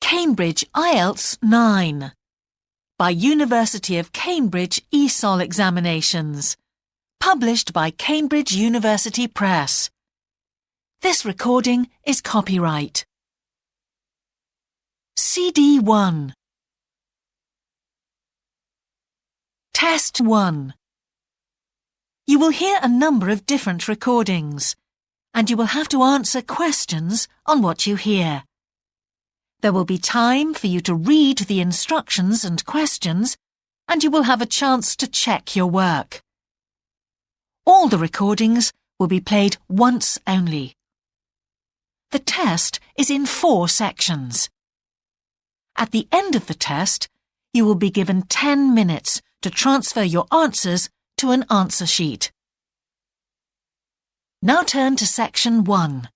Cambridge IELTS 9 by University of Cambridge ESOL examinations, published by Cambridge University Press. This recording is copyright. CD 1. Test 1. You will hear a number of different recordings, and you will have to answer questions on what you hear. There will be time for you to read the instructions and questions, and you will have a chance to check your work. All the recordings will be played once only. The test is in 4 sections. At the end of the test, you will be given 10 minutes to transfer your answers to an answer sheet. Now turn to Section 1.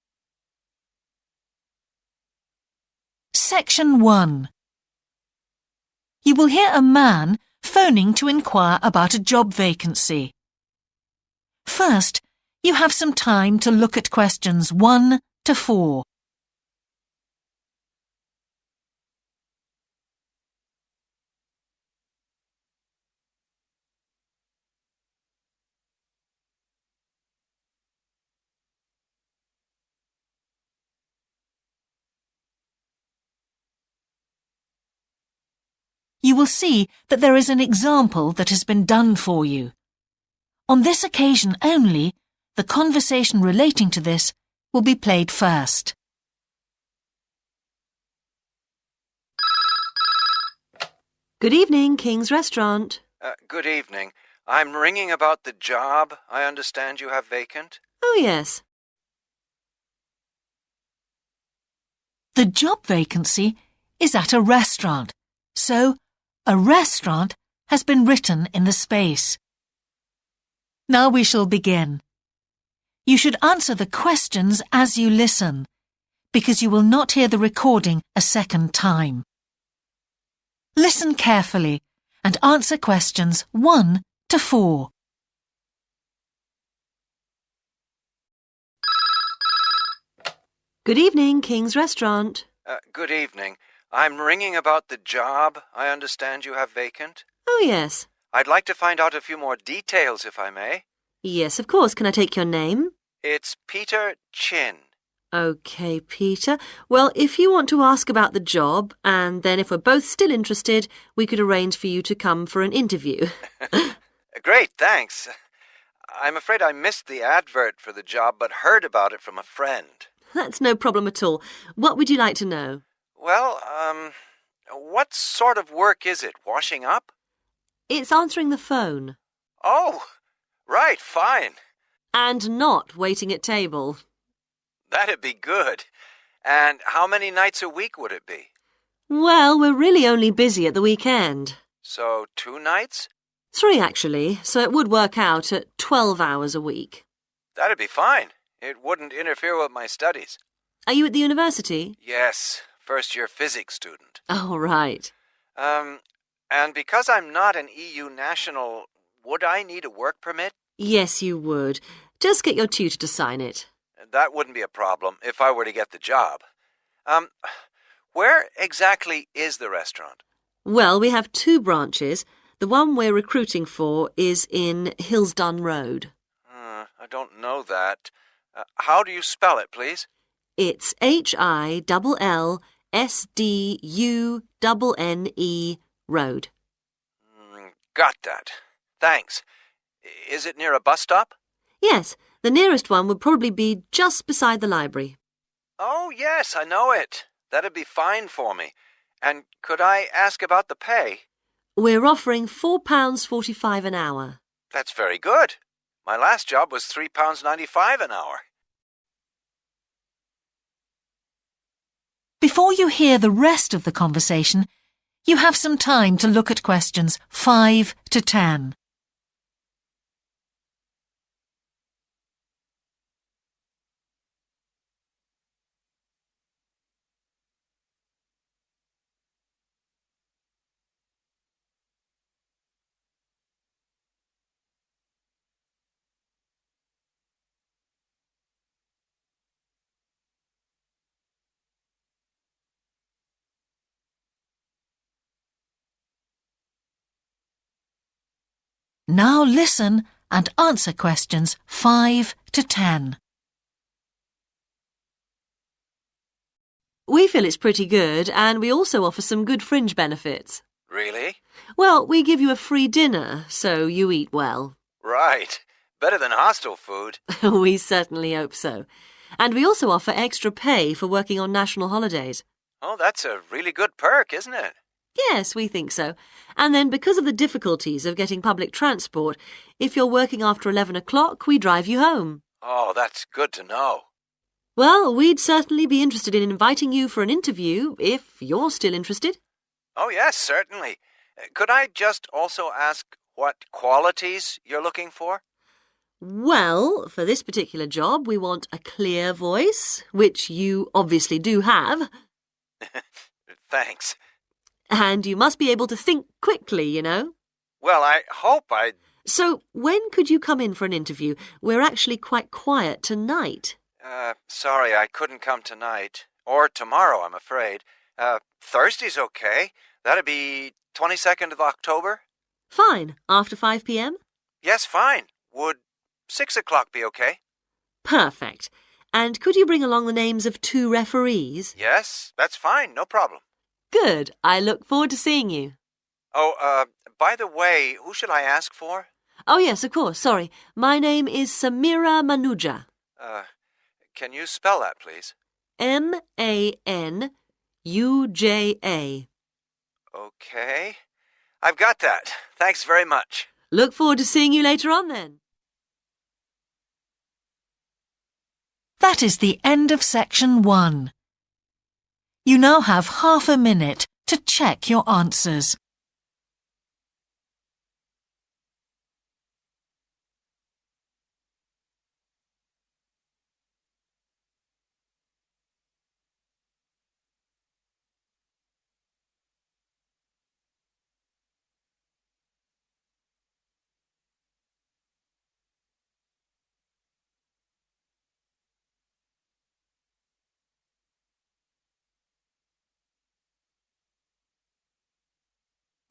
Section 1. You will hear a man phoning to inquire about a job vacancy. First, you have some time to look at questions 1 to 4. You will see that there is an example that has been done for you. On this occasion only, the conversation relating to this will be played first. Good evening, King's Restaurant. Good evening. I'm ringing about the job I understand you have vacant. Oh, yes. The job vacancy is at a restaurant, so a restaurant has been written in the space. Now we shall begin. You should answer the questions as you listen, because you will not hear the recording a second time. Listen carefully and answer questions 1 to 4. Good evening, King's Restaurant. Good evening. I'm ringing about the job I understand you have vacant. Oh, yes. I'd like to find out a few more details, if I may. Yes, of course. Can I take your name? It's Peter Chin. OK, Peter. Well, if you want to ask about the job, and then if we're both still interested, we could arrange for you to come for an interview. Great, thanks. I'm afraid I missed the advert for the job, but heard about it from a friend. That's no problem at all. What would you like to know? Well, what sort of work is it? Washing up? It's answering the phone. Oh, right, fine. And not waiting at table. That'd be good. And how many nights a week would it be? Well, we're really only busy at the weekend. So 2 nights? 3, actually, so it would work out at 12 hours a week. That'd be fine. It wouldn't interfere with my studies. Are you at the university? Yes, first-year physics student. Oh, right. And because I'm not an EU national, would I need a work permit? Yes, you would. Just get your tutor to sign it. That wouldn't be a problem if I were to get the job. Where exactly is the restaurant? Well, we have 2 branches. The one we're recruiting for is in Hillsdon Road. I don't know that. How do you spell it, please? It's HILLSDUNNE Road. Got that. Thanks. Is it near a bus stop? Yes, the nearest one would probably be just beside the library. Oh, yes, I know it. That'd be fine for me. And could I ask about the pay? We're offering £4.45 an hour. That's very good. My last job was £3.95 an hour. Before you hear the rest of the conversation, you have some time to look at questions 5 to 10. Now listen and answer questions 5 to 10. We feel it's pretty good, and we also offer some good fringe benefits. Really? Well, we give you a free dinner, so you eat well. Right. Better than hostel food. We certainly hope so. And we also offer extra pay for working on national holidays. Oh, that's a really good perk, isn't it? Yes, we think so. And then because of the difficulties of getting public transport, if you're working after 11 o'clock, we drive you home. Oh, that's good to know. Well, we'd certainly be interested in inviting you for an interview, if you're still interested. Oh, yes, certainly. Could I just also ask what qualities you're looking for? Well, for this particular job, we want a clear voice, which you obviously do have. Thanks. And you must be able to think quickly, you know. Well, I hope I... So, when could you come in for an interview? We're actually quite quiet tonight. Sorry, I couldn't come tonight. Or tomorrow, I'm afraid. Thursday's okay. That'd be 22nd of October? Fine. After 5 p.m.? Yes, fine. Would 6 o'clock be okay? Perfect. And could you bring along the names of 2 referees? Yes, that's fine. No problem. Good. I look forward to seeing you. Oh, by the way, who should I ask for? Oh, yes, of course. Sorry. My name is Samira Manuja. Can you spell that, please? Manuja. Okay. I've got that. Thanks very much. Look forward to seeing you later on then. That is the end of section 1. You now have half a minute to check your answers.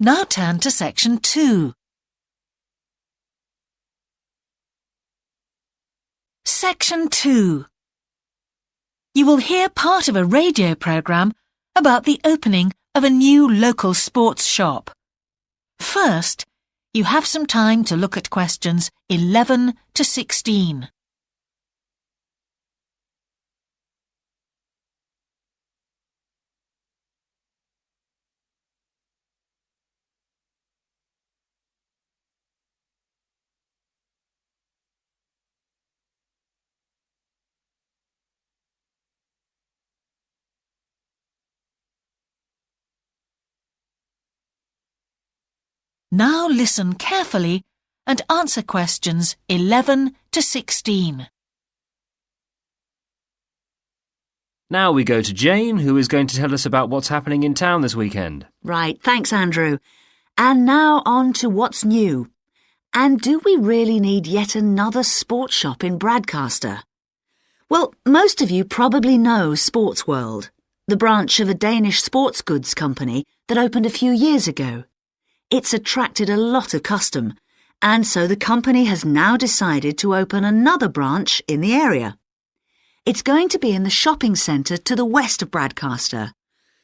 Now turn to section 2. Section 2. You will hear part of a radio programme about the opening of a new local sports shop. First, you have some time to look at questions 11 to 16. Now listen carefully and answer questions 11 to 16. Now we go to Jane, who is going to tell us about what's happening in town this weekend. Right, thanks, Andrew. And now on to what's new. And do we really need yet another sports shop in Bradcaster? Well, most of you probably know Sports World, the branch of a Danish sports goods company that opened a few years ago. It's attracted a lot of custom, and so the company has now decided to open another branch in the area. It's going to be in the shopping centre to the west of Bradcaster,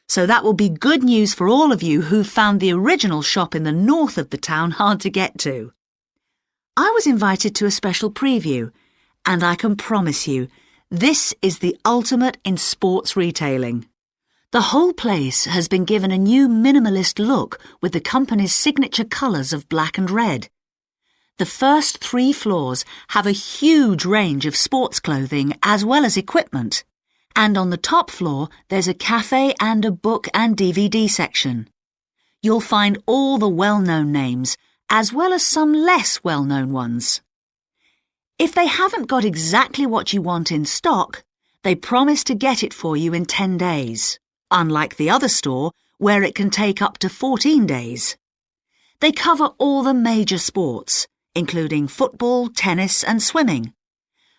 so that will be good news for all of you who found the original shop in the north of the town hard to get to. I was invited to a special preview, and I can promise you, this is the ultimate in sports retailing. The whole place has been given a new minimalist look with the company's signature colours of black and red. The first 3 floors have a huge range of sports clothing as well as equipment. And on the top floor, there's a cafe and a book and DVD section. You'll find all the well-known names, as well as some less well-known ones. If they haven't got exactly what you want in stock, they promise to get it for you in 10 days. Unlike the other store, where it can take up to 14 days. They cover all the major sports, including football, tennis and swimming.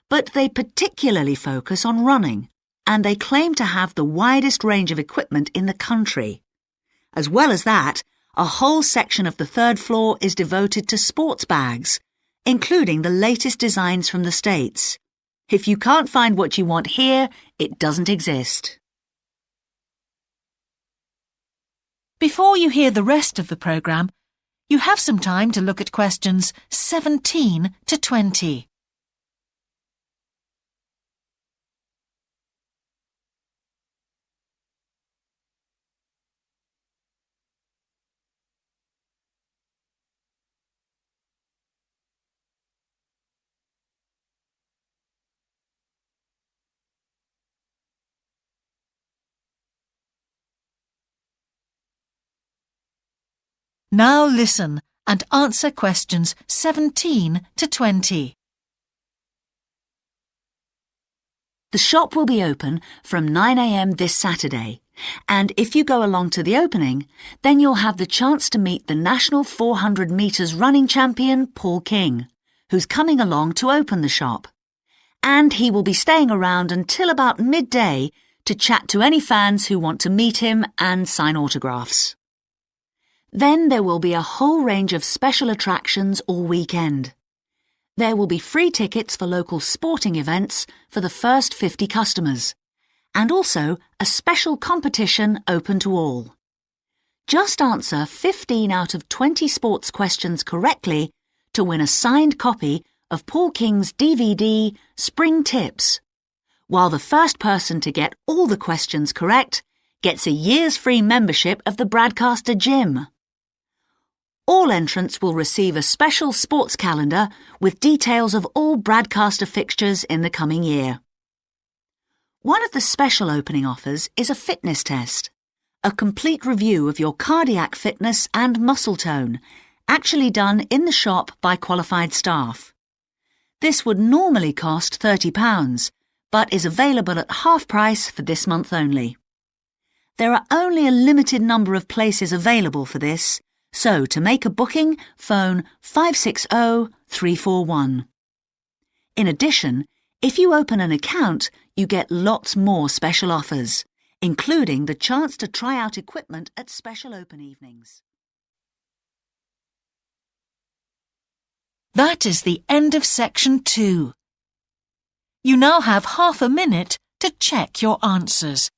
But they particularly focus on running, and they claim to have the widest range of equipment in the country. As well as that, a whole section of the third floor is devoted to sports bags, including the latest designs from the States. If you can't find what you want here, it doesn't exist. Before you hear the rest of the programme, you have some time to look at questions 17 to 20. Now listen and answer questions 17 to 20. The shop will be open from 9 a.m. this Saturday, and if you go along to the opening, then you'll have the chance to meet the national 400 metres running champion, Paul King, who's coming along to open the shop. And he will be staying around until about midday to chat to any fans who want to meet him and sign autographs. Then there will be a whole range of special attractions all weekend. There will be free tickets for local sporting events for the first 50 customers, and also a special competition open to all. Just answer 15 out of 20 sports questions correctly to win a signed copy of Paul King's DVD, Spring Tips, while the first person to get all the questions correct gets a year's free membership of the Bradcaster Gym. All entrants will receive a special sports calendar with details of all Bradcaster fixtures in the coming year. One of the special opening offers is a fitness test, a complete review of your cardiac fitness and muscle tone, actually done in the shop by qualified staff. This would normally cost £30, but is available at half price for this month only. There are only a limited number of places available for this, so to make a booking, phone 560-341. In addition, if you open an account, you get lots more special offers, including the chance to try out equipment at special open evenings. That is the end of section 2. You now have half a minute to check your answers.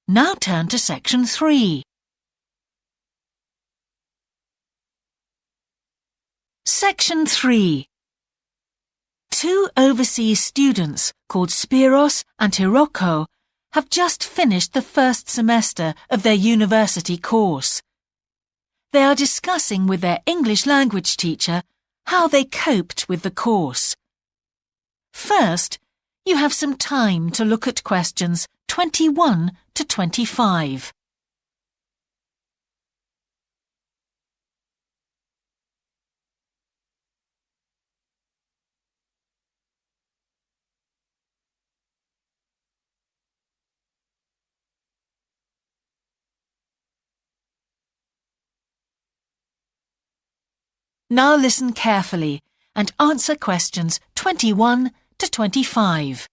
Now turn to section 3. Section 3. 2 overseas students called Spiros and Hiroko have just finished the first semester of their university course. They are discussing with their English language teacher how they coped with the course. First, you have some time to look at questions 21 to 25. Now listen carefully and answer questions 21 to 25.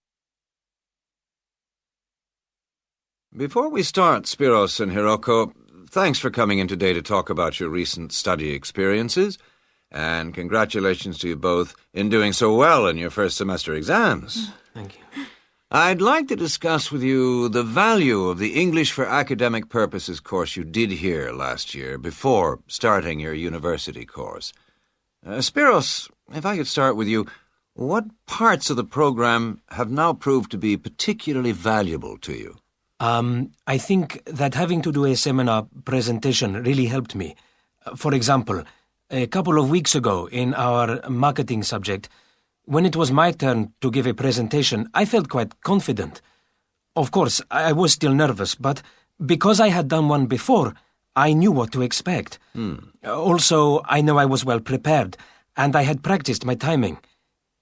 Before we start, Spiros and Hiroko, thanks for coming in today to talk about your recent study experiences, and congratulations to you both in doing so well in your first semester exams. Thank you. I'd like to discuss with you the value of the English for Academic Purposes course you did here last year before starting your university course. Spiros, if I could start with you, what parts of the program have now proved to be particularly valuable to you? I think that having to do a seminar presentation really helped me. For example, a couple of weeks ago in our marketing subject, when it was my turn to give a presentation, I felt quite confident. Of course, I was still nervous, but because I had done one before, I knew what to expect. Also, I know I was well prepared, and I had practiced my timing.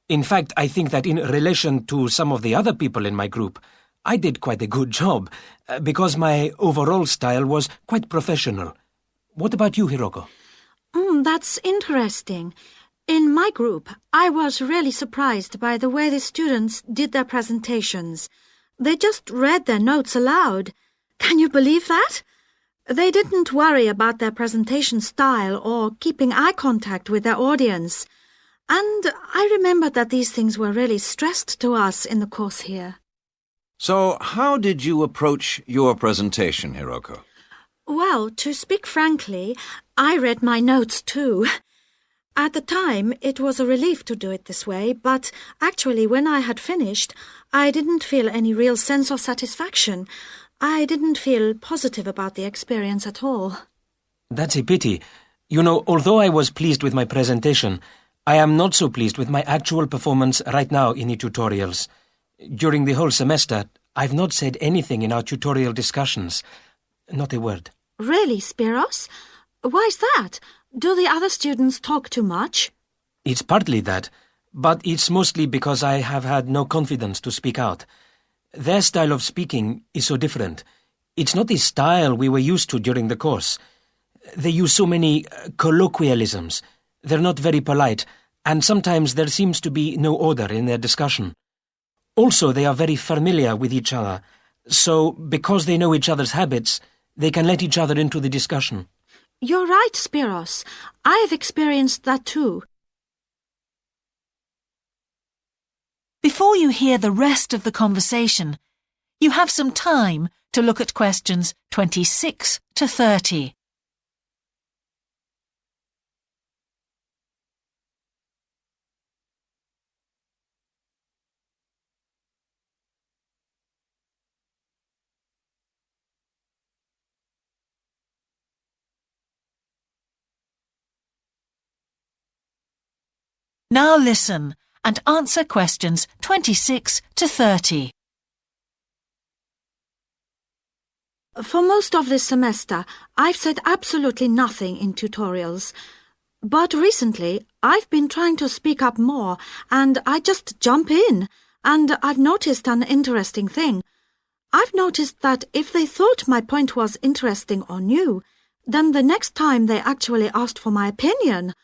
In fact, I think that in relation to some of the other people in my group, I did quite a good job, because my overall style was quite professional. What about you, Hiroko? That's interesting. In my group, I was really surprised by the way the students did their presentations. They just read their notes aloud. Can you believe that? They didn't worry about their presentation style or keeping eye contact with their audience. And I remembered that these things were really stressed to us in the course here. So, how did you approach your presentation, Hiroko? Well, to speak frankly, I read my notes too. At the time, it was a relief to do it this way, but actually when I had finished, I didn't feel any real sense of satisfaction. I didn't feel positive about the experience at all. That's a pity. You know, although I was pleased with my presentation, I am not so pleased with my actual performance right now in the tutorials. During the whole semester, I've not said anything in our tutorial discussions. Not a word. Really, Spiros? Why's that? Do the other students talk too much? It's partly that, but it's mostly because I have had no confidence to speak out. Their style of speaking is so different. It's not the style we were used to during the course. They use so many colloquialisms. They're not very polite, and sometimes there seems to be no order in their discussion. Also, they are very familiar with each other, so because they know each other's habits, they can let each other into the discussion. You're right, Spiros. I've experienced that too. Before you hear the rest of the conversation, you have some time to look at questions 26 to 30. Now listen and answer questions 26 to 30. For most of this semester, I've said absolutely nothing in tutorials. But recently, I've been trying to speak up more, and I just jump in, and I've noticed an interesting thing. I've noticed that if they thought my point was interesting or new, then the next time they actually asked for my opinion.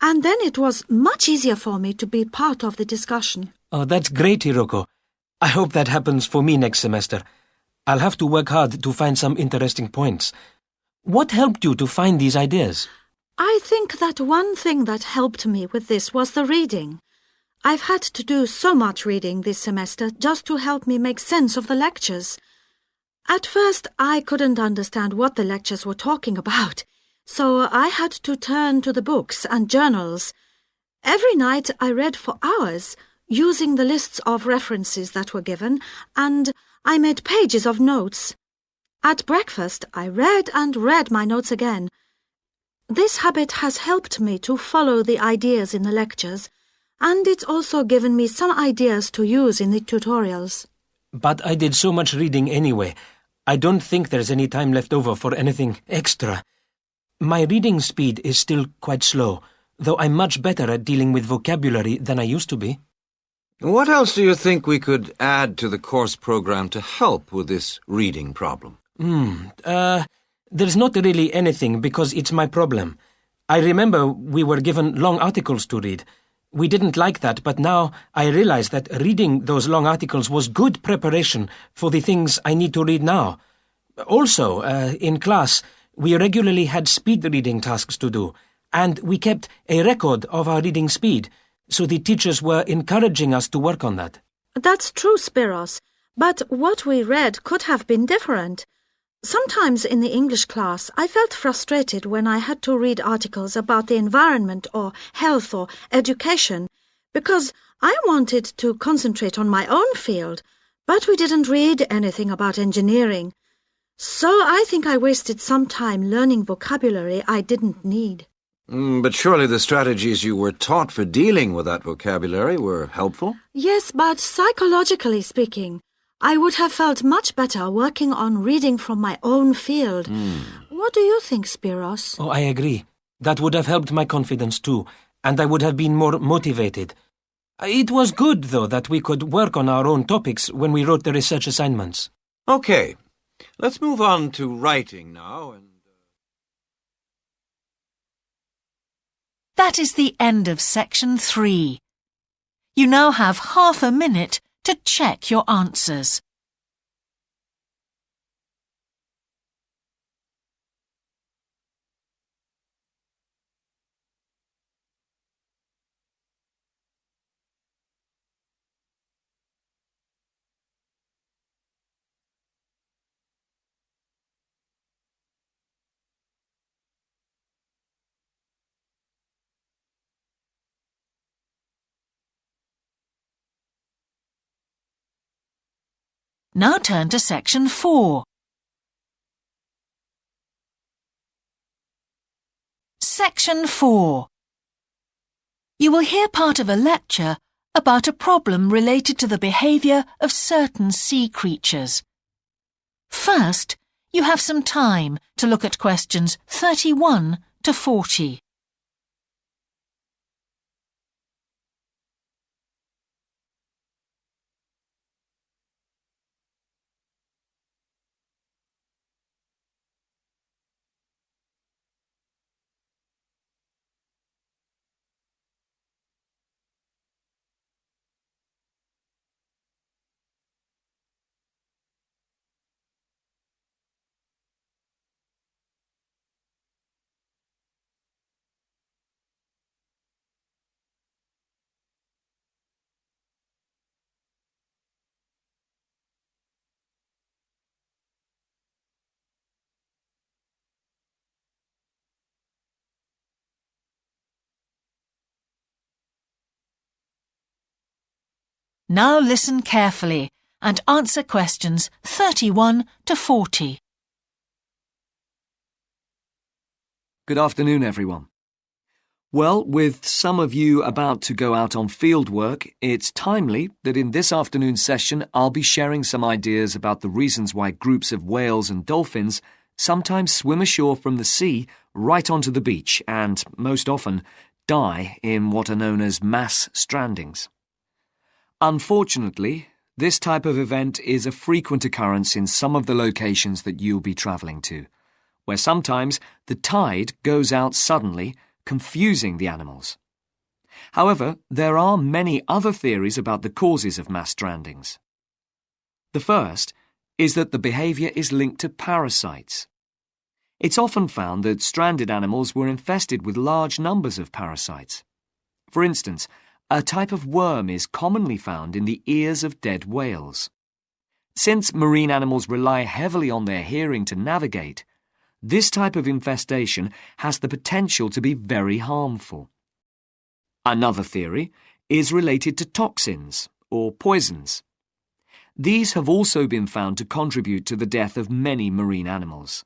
And then it was much easier for me to be part of the discussion. Oh, that's great, Hiroko. I hope that happens for me next semester. I'll have to work hard to find some interesting points. What helped you to find these ideas? I think that one thing that helped me with this was the reading. I've had to do so much reading this semester just to help me make sense of the lectures. At first, I couldn't understand what the lectures were talking about. So I had to turn to the books and journals. Every night I read for hours, using the lists of references that were given, and I made pages of notes. At breakfast I read and read my notes again. This habit has helped me to follow the ideas in the lectures, and it's also given me some ideas to use in the tutorials. But I did so much reading anyway. I don't think there's any time left over for anything extra. My reading speed is still quite slow, though I'm much better at dealing with vocabulary than I used to be. What else do you think we could add to the course program to help with this reading problem? There's not really anything because it's my problem. I remember we were given long articles to read. We didn't like that, but now I realize that reading those long articles was good preparation for the things I need to read now. Also, in class, we regularly had speed reading tasks to do, and we kept a record of our reading speed, so the teachers were encouraging us to work on that. That's true, Spiros, but what we read could have been different. Sometimes in the English class, I felt frustrated when I had to read articles about the environment or health or education, because I wanted to concentrate on my own field, but we didn't read anything about engineering. So I think I wasted some time learning vocabulary I didn't need. But surely the strategies you were taught for dealing with that vocabulary were helpful? Yes, but psychologically speaking, I would have felt much better working on reading from my own field. What do you think, Spiros? Oh, I agree. That would have helped my confidence too, and I would have been more motivated. It was good, though, that we could work on our own topics when we wrote the research assignments. Okay, let's move on to writing now. That is the end of section 3. You now have half a minute to check your answers. Now turn to section 4. Section 4. You will hear part of a lecture about a problem related to the behaviour of certain sea creatures. First, you have some time to look at questions 31 to 40. Now listen carefully and answer questions 31 to 40. Good afternoon, everyone. Well, with some of you about to go out on field work, it's timely that in this afternoon's session I'll be sharing some ideas about the reasons why groups of whales and dolphins sometimes swim ashore from the sea right onto the beach and, most often, die in what are known as mass strandings. Unfortunately, this type of event is a frequent occurrence in some of the locations that you'll be travelling to, where sometimes the tide goes out suddenly, confusing the animals. However, there are many other theories about the causes of mass strandings. The first is that the behaviour is linked to parasites. It's often found that stranded animals were infested with large numbers of parasites. For instance, a type of worm is commonly found in the ears of dead whales. Since marine animals rely heavily on their hearing to navigate, this type of infestation has the potential to be very harmful. Another theory is related to toxins or poisons. These have also been found to contribute to the death of many marine animals.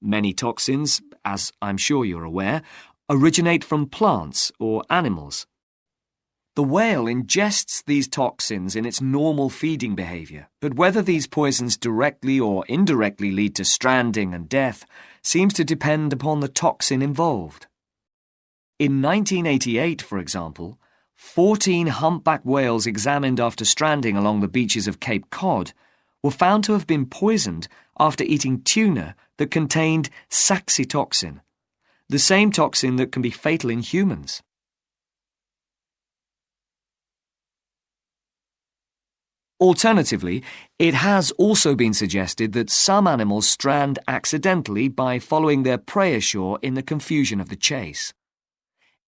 Many toxins, as I'm sure you're aware, originate from plants or animals. The whale ingests these toxins in its normal feeding behaviour, but whether these poisons directly or indirectly lead to stranding and death seems to depend upon the toxin involved. In 1988, for example, 14 humpback whales examined after stranding along the beaches of Cape Cod were found to have been poisoned after eating tuna that contained saxitoxin, the same toxin that can be fatal in humans. Alternatively, it has also been suggested that some animals strand accidentally by following their prey ashore in the confusion of the chase.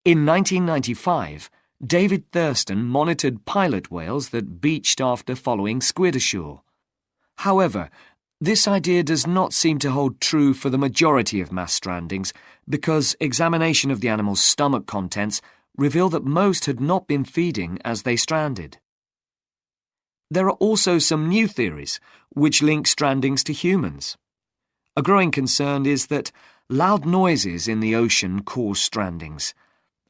In 1995, David Thurston monitored pilot whales that beached after following squid ashore. However, this idea does not seem to hold true for the majority of mass strandings because examination of the animal's stomach contents revealed that most had not been feeding as they stranded. There are also some new theories which link strandings to humans. A growing concern is that loud noises in the ocean cause strandings.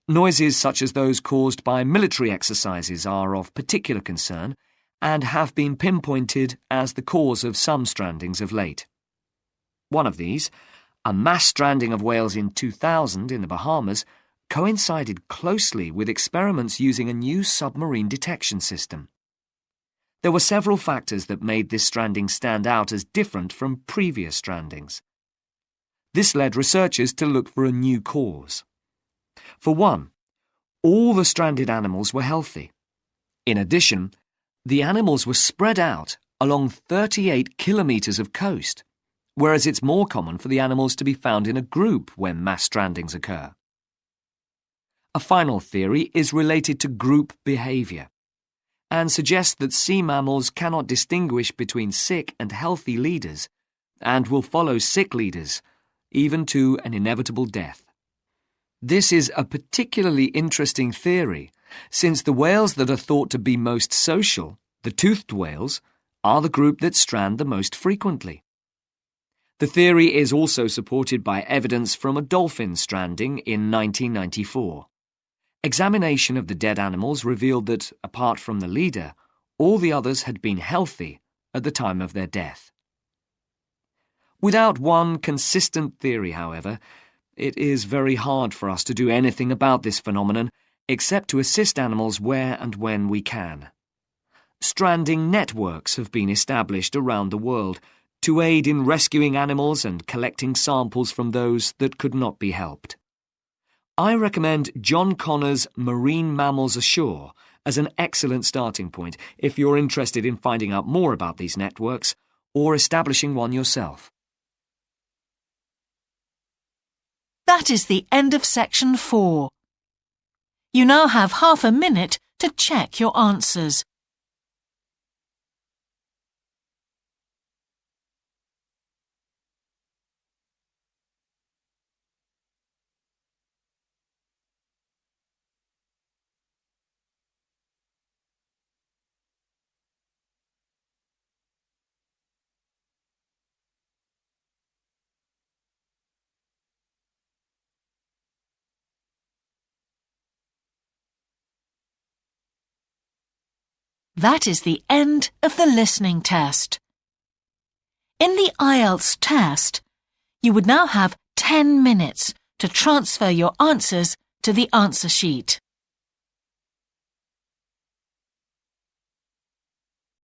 Noises such as those caused by military exercises are of particular concern and have been pinpointed as the cause of some strandings of late. One of these, A mass stranding of whales in 2000 in the Bahamas coincided closely with experiments using a new submarine detection system. There were several factors that made this stranding stand out as different from previous strandings. This led researchers to look for a new cause. For one, all the stranded animals were healthy. In addition, the animals were spread out along 38 kilometres of coast, whereas it's more common for the animals to be found in a group when mass strandings occur. A final theory is related to group behaviour and suggests that sea mammals cannot distinguish between sick and healthy leaders and will follow sick leaders, even to an inevitable death. This is a particularly interesting theory, since the whales that are thought to be most social, the toothed whales, are the group that strand the most frequently. The theory is also supported by evidence from a dolphin stranding in 1994. Examination of the dead animals revealed that, apart from the leader, all the others had been healthy at the time of their death. Without one consistent theory, however, it is very hard for us to do anything about this phenomenon except to assist animals where and when we can. Stranding networks have been established around the world to aid in rescuing animals and collecting samples from those that could not be helped. I recommend John Connor's Marine Mammals Ashore as an excellent starting point if you're interested in finding out more about these networks or establishing one yourself. That is the end of section 4. You now have half a minute to check your answers. That is the end of the listening test. In the IELTS test, you would now have 10 minutes to transfer your answers to the answer sheet.